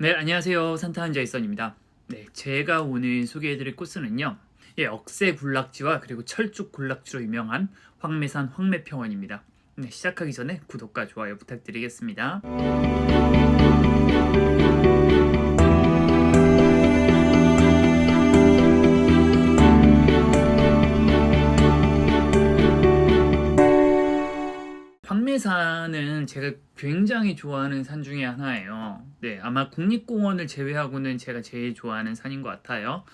네, 안녕하세요. 산타한자이선입니다. 네, 제가 오늘 소개해드릴 코스는요. 억새 군락지와 그리고 철쭉 군락지로 유명한 황매산 황매평원입니다. 네, 시작하기 전에 구독과 좋아요 부탁드리겠습니다. 황매산은 제가 굉장히 좋아하는 산 중에 하나예요. 네, 아마 국립공원을 제외하고는 제가 제일 좋아하는 산인 것 같아요.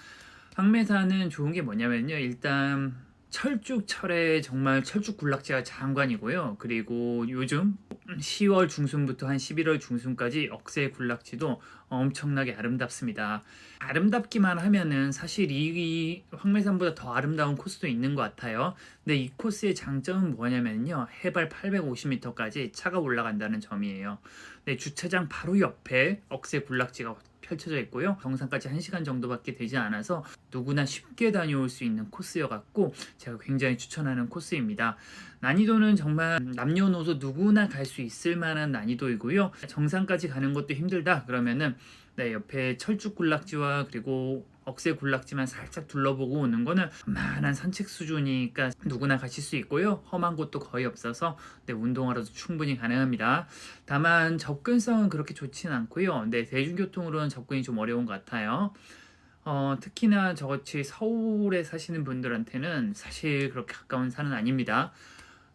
황매산은 좋은 게 뭐냐면요. 일단 철쭉철에 정말 철쭉 군락지가 장관이고요. 그리고 요즘 10월 중순부터 한 11월 중순까지 억새 군락지도 엄청나게 아름답습니다. 아름답기만 하면은 사실 이 황매산보다 더 아름다운 코스도 있는 것 같아요. 근데 이 코스의 장점은 뭐냐면요. 해발 850m까지 차가 올라간다는 점이에요. 네, 주차장 바로 옆에 억새 군락지가 펼쳐져 있고요. 정상까지 1시간 정도밖에 되지 않아서 누구나 쉽게 다녀올 수 있는 코스여갖고 제가 굉장히 추천하는 코스입니다. 난이도는 정말 남녀노소 누구나 갈 수 있을 만한 난이도이고요. 정상까지 가는 것도 힘들다 그러면은 네, 옆에 철쭉 군락지와 그리고 억새 군락지만 살짝 둘러보고 오는 거는 만한 산책 수준이니까 누구나 가실 수 있고요. 험한 곳도 거의 없어서 네, 운동하러도 충분히 가능합니다. 다만 접근성은 그렇게 좋진 않고요. 네, 대중교통으로는 접근이 좀 어려운 것 같아요. 특히나 저같이 서울에 사시는 분들한테는 사실 그렇게 가까운 산은 아닙니다.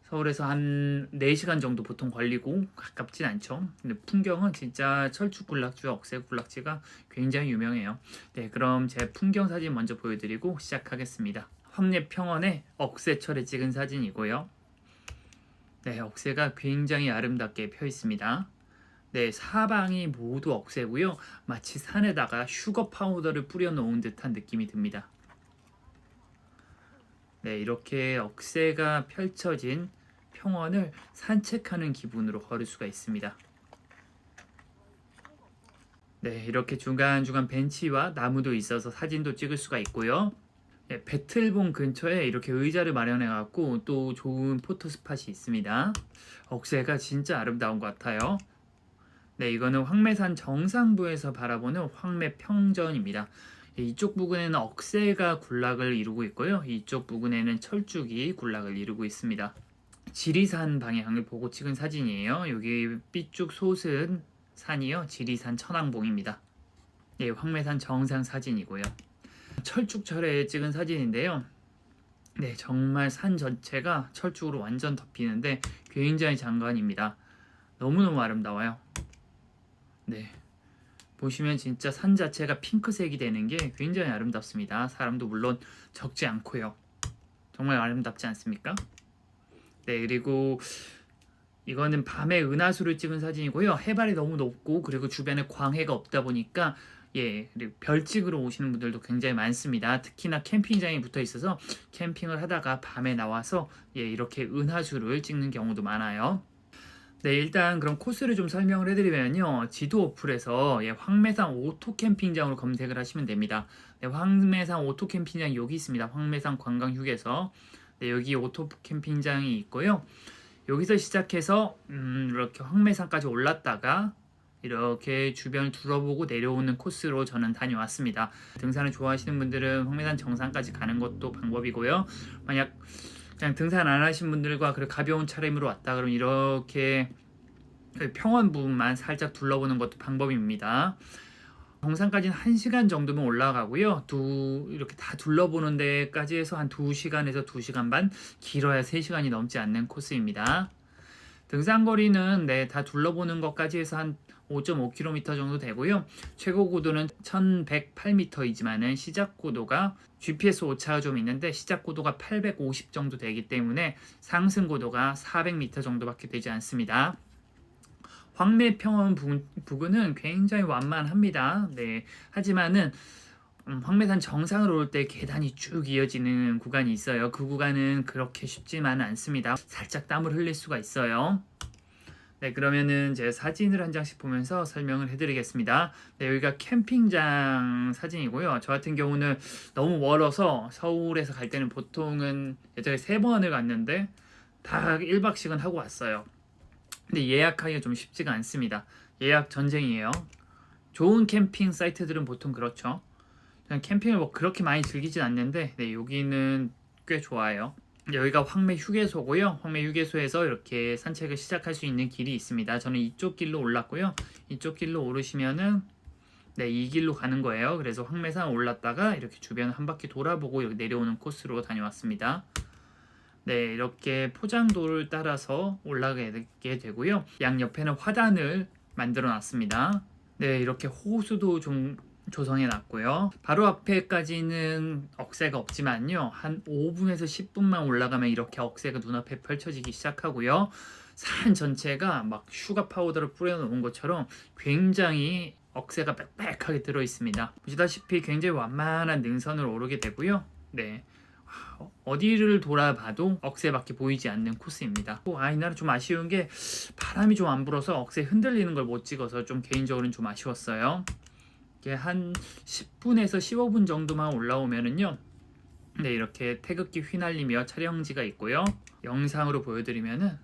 서울에서 한 4시간 정도 보통 걸리고 가깝진 않죠. 근데 풍경은 진짜 철쭉군락지와 억새군락지가 굉장히 유명해요. 네, 그럼 제 풍경 사진 먼저 보여드리고 시작하겠습니다. 황례평원의 억새철에 찍은 사진이고요. 네, 억새가 굉장히 아름답게 펴 있습니다. 네, 사방이 모두 억새고요. 마치 산에다가 슈거 파우더를 뿌려 놓은 듯한 느낌이 듭니다. 네, 이렇게 억새가 펼쳐진 평원을 산책하는 기분으로 걸을 수가 있습니다. 네, 이렇게 중간중간 벤치와 나무도 있어서 사진도 찍을 수가 있고요. 네, 배틀봉 근처에 이렇게 의자를 마련해 갖고 또 좋은 포토 스팟이 있습니다. 억새가 진짜 아름다운 것 같아요. 네, 이거는 황매산 정상부에서 바라보는 황매평전입니다. 이쪽 부근에는 억새가 군락을 이루고 있고요. 이쪽 부근에는 철쭉이 군락을 이루고 있습니다. 지리산 방향을 보고 찍은 사진이에요. 여기 삐쭉 솟은 산이요. 지리산 천왕봉입니다. 네, 황매산 정상 사진이고요. 철쭉철에 찍은 사진인데요. 네, 정말 산 전체가 철쭉으로 완전 덮이는데 굉장히 장관입니다. 너무너무 아름다워요. 네, 보시면 진짜 산 자체가 핑크색이 되는 게 굉장히 아름답습니다. 사람도 물론 적지 않고요. 정말 아름답지 않습니까? 네, 그리고 이거는 밤에 은하수를 찍은 사진이고요. 해발이 너무 높고 그리고 주변에 광해가 없다 보니까 그리고 별찍으러 오시는 분들도 굉장히 많습니다. 특히나 캠핑장이 붙어 있어서 캠핑을 하다가 밤에 나와서 이렇게 은하수를 찍는 경우도 많아요. 네, 일단 그럼 코스를 좀 설명을 해드리면요. 지도 어플에서 황매산 오토 캠핑장으로 검색을 하시면 됩니다. 네, 황매산 오토 캠핑장 여기 있습니다. 황매산 관광휴게소. 네, 여기 오토 캠핑장이 있고요. 여기서 시작해서 이렇게 황매산까지 올랐다가 이렇게 주변을 둘러보고 내려오는 코스로 저는 다녀왔습니다. 등산을 좋아하시는 분들은 황매산 정상까지 가는 것도 방법이고요. 만약 그냥 등산 안 하신 분들과 그리고 가벼운 차림으로 왔다 그러면 이렇게 평원 부분만 살짝 둘러보는 것도 방법입니다. 정상까지는 1시간 정도면 올라가고요. 이렇게 다 둘러보는 데까지 해서 한 2시간에서 2시간 반, 길어야 3시간이 넘지 않는 코스입니다. 등산거리는 다 둘러보는 것까지 해서 한 5.5km 정도 되고요. 최고 고도는 1108m이지만은 시작 고도가 GPS 오차가 좀 있는데 시작 고도가 850 정도 되기 때문에 상승 고도가 400m 정도밖에 되지 않습니다. 황매평원 부근은 굉장히 완만합니다. 네, 하지만은 황매산 정상으로 올 때 계단이 쭉 이어지는 구간이 있어요. 그 구간은 그렇게 쉽지만은 않습니다. 살짝 땀을 흘릴 수가 있어요. 네, 그러면은 제 사진을 한 장씩 보면서 설명을 해드리겠습니다. 네, 여기가 캠핑장 사진이고요. 저 같은 경우는 너무 멀어서 서울에서 갈 때는 보통은 예전에 3번을 갔는데 다 1박씩은 하고 왔어요. 근데 예약하기가 좀 쉽지가 않습니다. 예약 전쟁이에요. 좋은 캠핑 사이트들은 보통 그렇죠. 저는 캠핑을 뭐 그렇게 많이 즐기진 않는데 네, 여기는 꽤 좋아요. 여기가 황매 휴게소고요. 황매 휴게소에서 이렇게 산책을 시작할 수 있는 길이 있습니다. 저는 이쪽 길로 올랐고요. 이쪽 길로 오르시면은 네, 이 길로 가는 거예요. 그래서 황매산 올랐다가 이렇게 주변 한 바퀴 돌아보고 여기 내려오는 코스로 다녀왔습니다. 네, 이렇게 포장도를 따라서 올라가게 되고요. 양 옆에는 화단을 만들어 놨습니다. 네, 이렇게 호수도 좀 조성해 놨고요. 바로 앞에까지는 억새가 없지만요. 한 5분에서 10분만 올라가면 이렇게 억새가 눈앞에 펼쳐지기 시작하고요. 산 전체가 막 슈가 파우더를 뿌려 놓은 것처럼 굉장히 억새가 빽빽하게 들어 있습니다. 보시다시피 굉장히 완만한 능선을 오르게 되고요. 네. 어디를 돌아봐도 억새밖에 보이지 않는 코스입니다. 이날은 좀 아쉬운 게 바람이 좀 안 불어서 억새 흔들리는 걸 못 찍어서 좀 개인적으로는 좀 아쉬웠어요. 이게 한 10분에서 15분 정도만 올라오면은요. 네, 이렇게 태극기 휘날리며 촬영지가 있고요. 영상으로 보여드리면은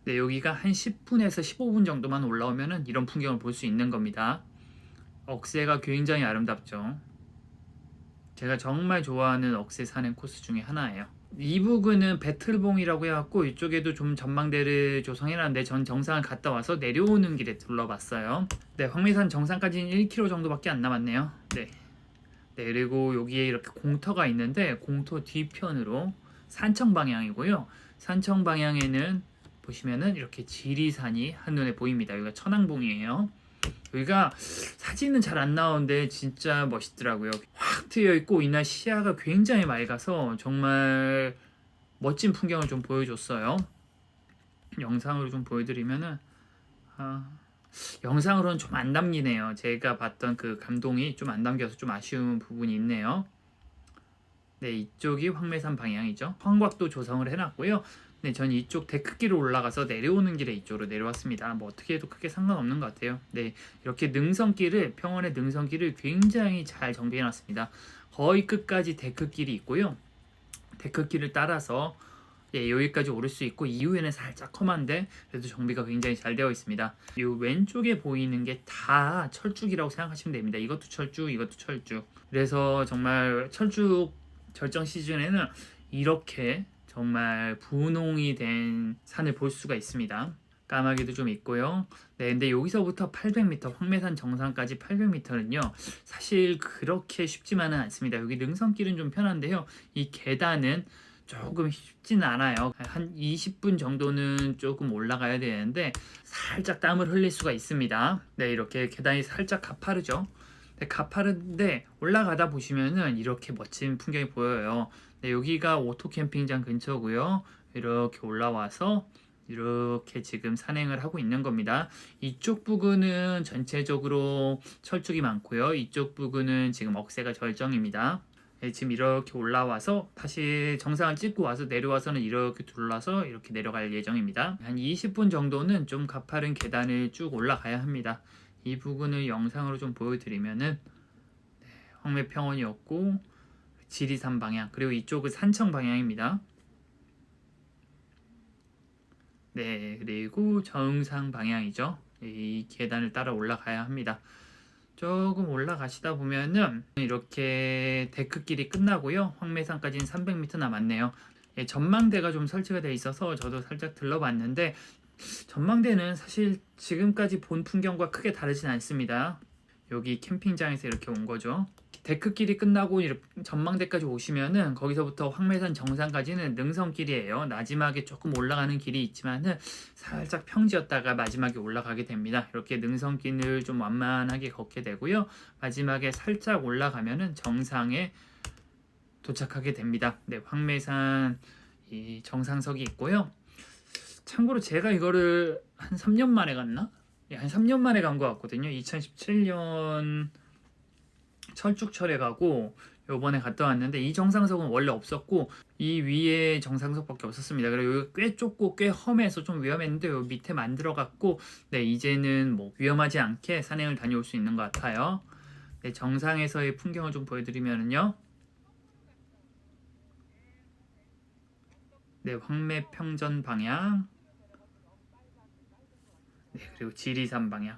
네, 여기가 한 10분에서 15분 정도만 올라오면은 이런 풍경을 볼 수 있는 겁니다. 억새가 굉장히 아름답죠. 제가 정말 좋아하는 억새 산행 코스 중에 하나예요. 이 부근은 배틀봉이라고 해갖고 이쪽에도 좀 전망대를 조성해놨는데 전 정상을 갔다 와서 내려오는 길에 둘러봤어요. 네, 황매산 정상까지는 1km 정도밖에 안 남았네요. 네. 네, 그리고 여기에 이렇게 공터가 있는데 공터 뒤편으로 산청 방향이고요. 산청 방향에는 보시면은 이렇게 지리산이 한눈에 보입니다. 여기가 천왕봉이에요. 여기가 사진은 잘 안 나오는데 진짜 멋있더라고요. 확 트여 있고 이날 시야가 굉장히 맑아서 정말 멋진 풍경을 좀 보여줬어요. 영상으로 좀 보여드리면은 영상으로는 좀 안 담기네요. 제가 봤던 그 감동이 좀 안 담겨서 좀 아쉬운 부분이 있네요. 네, 이쪽이 황매산 방향이죠. 황곽도 조성을 해놨고요. 네, 전 이쪽 데크길로 올라가서 내려오는 길에 이쪽으로 내려왔습니다. 뭐 어떻게 해도 크게 상관없는 것 같아요. 네, 이렇게 능선길을 평원의 능선길을 굉장히 잘 정비해놨습니다. 거의 끝까지 데크길이 있고요. 데크길을 따라서 예, 여기까지 오를 수 있고 이후에는 살짝 험한데 그래도 정비가 굉장히 잘 되어 있습니다. 이 왼쪽에 보이는 게 다 철쭉이라고 생각하시면 됩니다. 이것도 철쭉, 이것도 철쭉. 그래서 정말 철쭉 절정 시즌에는 이렇게 정말 분홍이 된 산을 볼 수가 있습니다. 까마귀도 좀 있고요. 네, 근데 여기서부터 800m, 황매산 정상까지 800m는요. 사실 그렇게 쉽지만은 않습니다. 여기 능선길은 좀 편한데요. 이 계단은 조금 쉽지는 않아요. 한 20분 정도는 조금 올라가야 되는데 살짝 땀을 흘릴 수가 있습니다. 네, 이렇게 계단이 살짝 가파르죠. 네, 가파른데 올라가다 보시면은 이렇게 멋진 풍경이 보여요. 네, 여기가 오토 캠핑장 근처고요. 이렇게 올라와서 이렇게 지금 산행을 하고 있는 겁니다. 이쪽 부근은 전체적으로 철쭉이 많고요. 이쪽 부근은 지금 억새가 절정입니다. 네, 지금 이렇게 올라와서 다시 정상을 찍고 와서 내려와서는 이렇게 둘러서 이렇게 내려갈 예정입니다. 한 20분 정도는 좀 가파른 계단을 쭉 올라가야 합니다. 이 부분을 영상으로 좀 보여드리면은 네, 황매평원이었고 지리산 방향 그리고 이쪽은 산청 방향입니다. 네, 그리고 정상 방향이죠. 이 계단을 따라 올라가야 합니다. 조금 올라가시다 보면은 이렇게 데크길이 끝나고요. 황매산까지는 300m 남았네요. 예, 전망대가 좀 설치가 되어 있어서 저도 살짝 들러봤는데 전망대는 사실 지금까지 본 풍경과 크게 다르진 않습니다. 여기 캠핑장에서 이렇게 온 거죠. 데크길이 끝나고 이렇게 전망대까지 오시면은 거기서부터 황매산 정상까지는 능선길이에요. 마지막에 조금 올라가는 길이 있지만은 살짝 평지였다가 마지막에 올라가게 됩니다. 이렇게 능선길을 좀 완만하게 걷게 되고요. 마지막에 살짝 올라가면은 정상에 도착하게 됩니다. 네, 황매산 이 정상석이 있고요. 참고로 제가 이거를 한 3년 만에 갔나? 예, 한 3년 만에 간 것 같거든요. 2017년 철쭉철에 가고 요번에 갔다 왔는데 이 정상석은 원래 없었고 이 위에 정상석밖에 없었습니다. 그리고 여기 꽤 좁고 꽤 험해서 좀 위험했는데 요 밑에 만들어갔고 네, 이제는 뭐 위험하지 않게 산행을 다녀올 수 있는 것 같아요. 네, 정상에서의 풍경을 좀 보여드리면요. 네, 황매평전 방향 네, 그리고 지리산 방향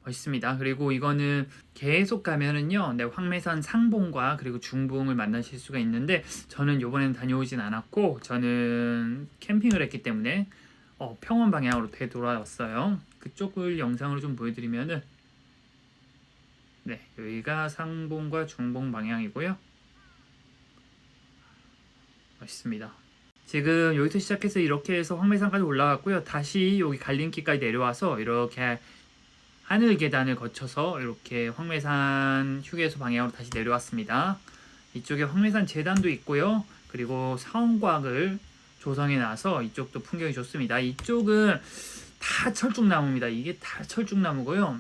멋있습니다. 그리고 이거는 계속 가면은요, 네, 황매산 상봉과 그리고 중봉을 만나실 수가 있는데 저는 요번에는 다녀오진 않았고 저는 캠핑을 했기 때문에 평원 방향으로 되돌아왔어요. 그쪽을 영상으로 좀 보여드리면은 네, 여기가 상봉과 중봉 방향이고요. 멋있습니다. 지금 여기서 시작해서 이렇게 해서 황매산까지 올라갔고요. 다시 여기 갈림길까지 내려와서 이렇게 하늘 계단을 거쳐서 이렇게 황매산 휴게소 방향으로 다시 내려왔습니다. 이쪽에 황매산 재단도 있고요. 그리고 사원곽을 조성해 놔서 이쪽도 풍경이 좋습니다. 이쪽은 다 철쭉나무입니다. 이게 다 철쭉나무고요.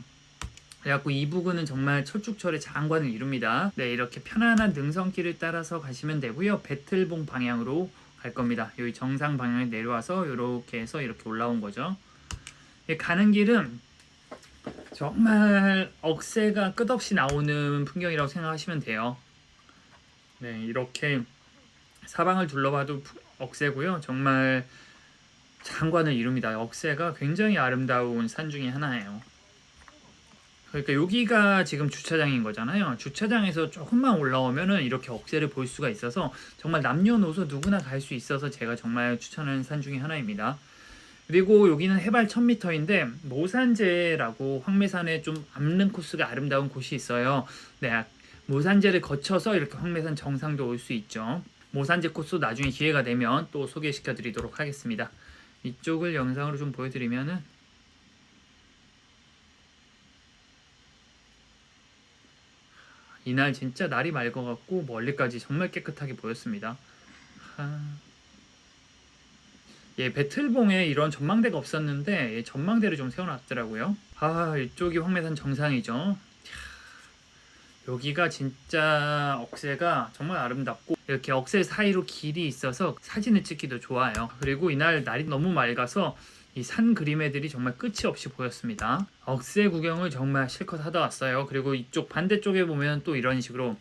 그래갖고 이 부근은 정말 철쭉철의 장관을 이룹니다. 네, 이렇게 편안한 능선길을 따라서 가시면 되고요. 배틀봉 방향으로 갈 겁니다. 여기 정상 방향에 내려와서 이렇게 해서 이렇게 올라온 거죠. 가는 길은 정말 억새가 끝없이 나오는 풍경이라고 생각하시면 돼요. 네, 이렇게 사방을 둘러봐도 억새고요. 정말 장관을 이룹니다. 억새가 굉장히 아름다운 산 중에 하나예요. 그러니까 여기가 지금 주차장인 거잖아요. 주차장에서 조금만 올라오면은 이렇게 억새를 볼 수가 있어서 정말 남녀노소 누구나 갈 수 있어서 제가 정말 추천하는 산 중에 하나입니다. 그리고 여기는 해발 1000m인데 모산제라고 황매산에 좀 암릉 코스가 아름다운 곳이 있어요. 네, 모산제를 거쳐서 이렇게 황매산 정상도 올 수 있죠. 모산제 코스 나중에 기회가 되면 또 소개시켜 드리도록 하겠습니다. 이쪽을 영상으로 좀 보여드리면은 이날 진짜 날이 맑아갖고 멀리까지 정말 깨끗하게 보였습니다. 예, 배틀봉에 이런 전망대가 없었는데 전망대를 좀 세워놨더라고요. 이쪽이 황매산 정상이죠. 여기가 진짜 억새가 정말 아름답고 이렇게 억새 사이로 길이 있어서 사진을 찍기도 좋아요. 그리고 이날 날이 너무 맑아서 이 산 그림애들이 정말 끝이 없이 보였습니다. 억새 구경을 정말 실컷 하다 왔어요. 그리고 이쪽 반대쪽에 보면 또 이런 식으로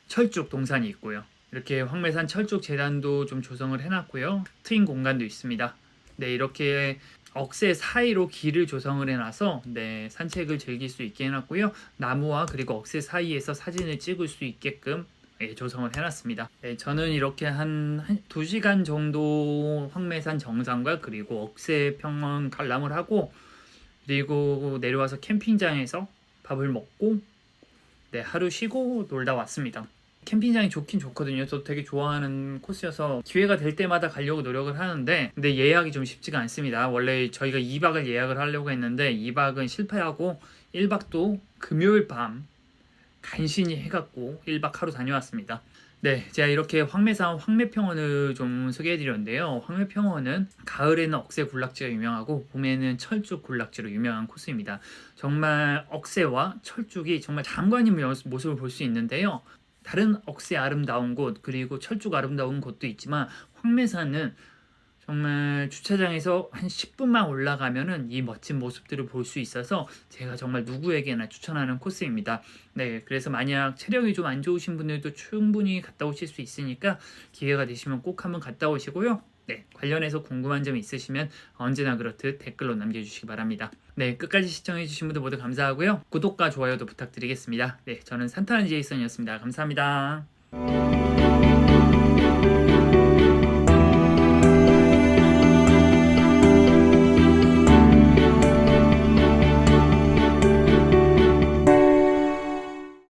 철쭉 동산이 있고요. 이렇게 황매산 철쭉 재단도 좀 조성을 해놨고요. 트인 공간도 있습니다. 네, 이렇게 억새 사이로 길을 조성을 해놔서 네, 산책을 즐길 수 있게 해놨고요. 나무와 그리고 억새 사이에서 사진을 찍을 수 있게끔 조성을 해놨습니다. 네, 저는 이렇게 한 2시간 정도 황매산 정상과 그리고 억새 평원 관람을 하고 그리고 내려와서 캠핑장에서 밥을 먹고 네, 하루 쉬고 놀다 왔습니다. 캠핑장이 좋긴 좋거든요. 저도 되게 좋아하는 코스여서 기회가 될 때마다 가려고 노력을 하는데 근데 예약이 좀 쉽지가 않습니다. 원래 저희가 2박을 예약을 하려고 했는데 2박은 실패하고 1박도 금요일 밤 간신히 해갖고 1박 하루 다녀왔습니다. 네, 제가 이렇게 황매산 황매평원을 좀 소개해드렸는데요. 황매평원은 가을에는 억새 군락지가 유명하고 봄에는 철쭉 군락지로 유명한 코스입니다. 정말 억새와 철쭉이 정말 장관인 모습을 볼 수 있는데요. 다른 억새 아름다운 곳 그리고 철쭉 아름다운 곳도 있지만 황매산은 정말 주차장에서 한 10분만 올라가면은 이 멋진 모습들을 볼 수 있어서 제가 정말 누구에게나 추천하는 코스입니다. 네, 그래서 만약 체력이 좀 안 좋으신 분들도 충분히 갔다 오실 수 있으니까 기회가 되시면 꼭 한번 갔다 오시고요. 네, 관련해서 궁금한 점 있으시면 언제나 그렇듯 댓글로 남겨주시기 바랍니다. 네, 끝까지 시청해주신 분들 모두 감사하고요. 구독과 좋아요도 부탁드리겠습니다. 네, 저는 산타는 제이슨이었습니다. 감사합니다.